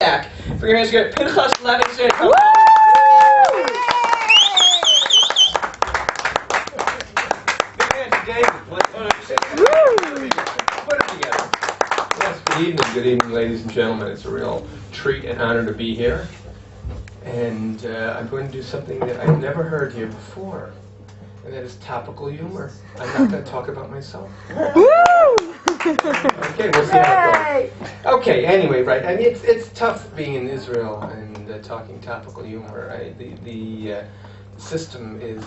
back. For your hands, get Pinchas, Levinson. Big hands to David. Put it together. Yes, good evening, ladies and gentlemen. It's a real treat and honor to be here. And I'm going to do something that I've never heard here before, and that is topical humor. I'm not going to talk about myself. Okay, we'll see how it goes. Okay, anyway, right. I mean, it's tough being in Israel and talking topical humor. The system is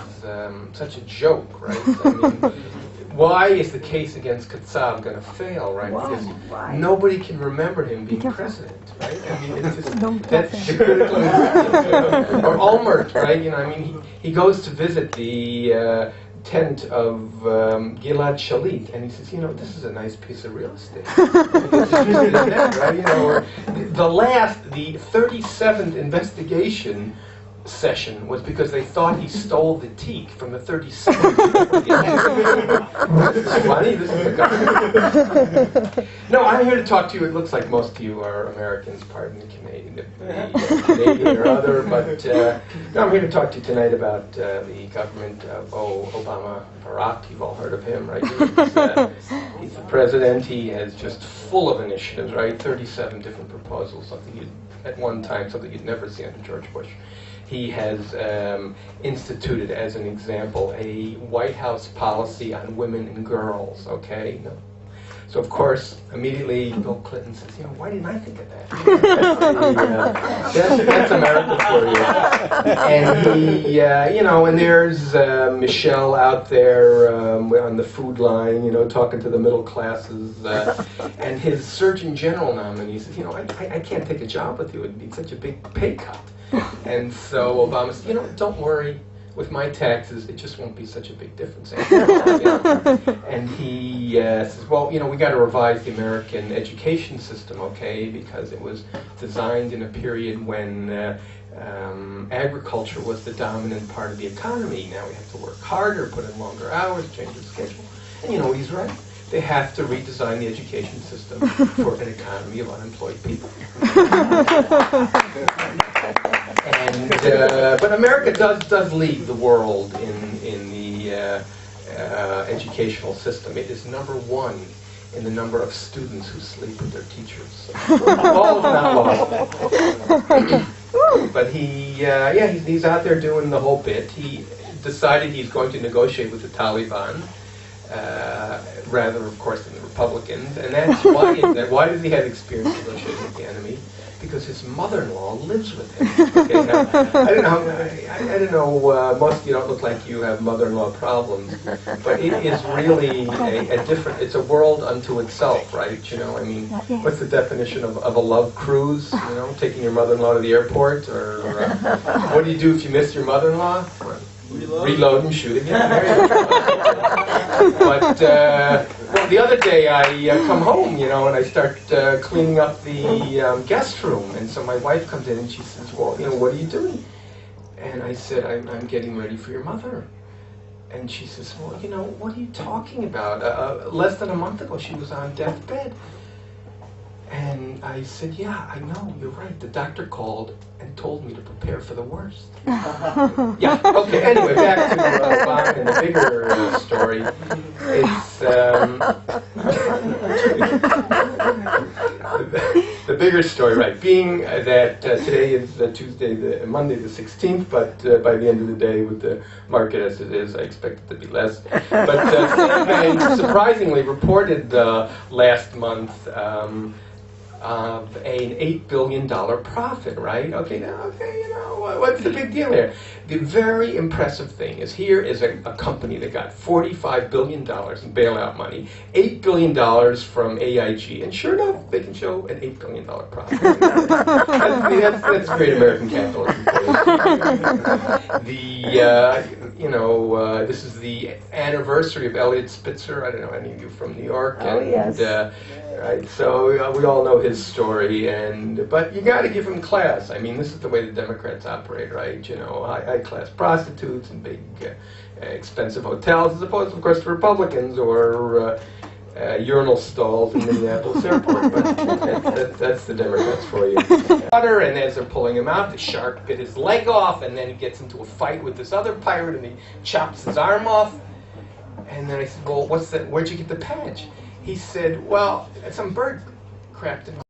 such a joke, right? I mean, why is the case against Katzab going to fail, right? Because nobody can remember him being president, right? I mean, it's just, that's the critical ingredient. Or Olmert, right? You know, I mean, he goes to visit the tent of Gilad Shalit, and he says, you know, this is a nice piece of real estate. Right? You know, or the 37th investigation session was because they thought he stole the teak from the 37th. This is funny. This is the government. No, I'm here to talk to you. It looks like most of you are Americans, pardon the Canadian, Canadian or other, but no, I'm here to talk to you tonight about the government of Obama Barack. You've all heard of him, right? He's the president. He is just full of initiatives, right? 37 different proposals, something at one time, something you'd never see under George Bush. He has instituted, as an example, a White House policy on women and girls, okay? No. So, of course, immediately Bill Clinton says, you know, why didn't I think of that? That's America for you. And he, you know, and there's Michelle out there on the food line, you know, talking to the middle classes. And his Surgeon General nominee says, you know, I can't take a job with you. It'd be such a big pay cut. And so Obama said, you know, don't worry. With my taxes, it just won't be such a big difference. And he says, well, you know, we got to revise the American education system, okay, because it was designed in a period when agriculture was the dominant part of the economy. Now we have to work harder, put in longer hours, change the schedule. And you know, he's right. They have to redesign the education system for an economy of unemployed people. And, but America does lead the world in the educational system. It is #1 in the number of students who sleep with their teachers. All not lost. But he's out there doing the whole bit. He decided he's going to negotiate with the Taliban. Rather, of course, than the Republicans, and that's why. Why does he have experience negotiating with the enemy? Because his mother-in-law lives with him. Okay, now, I don't know. Most of you don't look like you have mother-in-law problems, but it is really a different. It's a world unto itself, right? You know, I mean, what's the definition of a love cruise? You know, taking your mother-in-law to the airport, or what do you do if you miss your mother-in-law? Reload and shoot again. But well, the other day I come home, you know, and I start cleaning up the guest room, and so my wife comes in and she says, "Well, you know, what are you doing?" And I said, "I'm getting ready for your mother." And she says, "Well, you know, what are you talking about? Less than a month ago, she was on deathbed." And I said, "Yeah, I know, you're right. The doctor called and told me to prepare for the worst." Yeah, okay, anyway, back to Obama and the bigger story. It's, the bigger story, right, being that today is Monday the 16th, but by the end of the day, with the market as it is, I expect it to be less. But CNN surprisingly reported last month of an $8 billion profit, right? Okay, now, you know, what's the big deal here? The very impressive thing is here is a company that got $45 billion in bailout money, $8 billion from AIG, and sure enough, they can show an $8 billion profit. That's great American capitalism. You know, this is the anniversary of Elliot Spitzer. I don't know any of you from New York. And, yes. Right, so we all know his story, but you got to give him class. I mean, this is the way the Democrats operate, right? You know, high-class prostitutes and big, expensive hotels, as opposed, of course, to Republicans or urinal stalls in Minneapolis airport. But that's the Democrats for you. And as they're pulling him out, the shark bit his leg off, and then he gets into a fight with this other pirate, and he chops his arm off. And then I said, well, what's that? Where'd you get the patch? He said, well, some bird crapped in my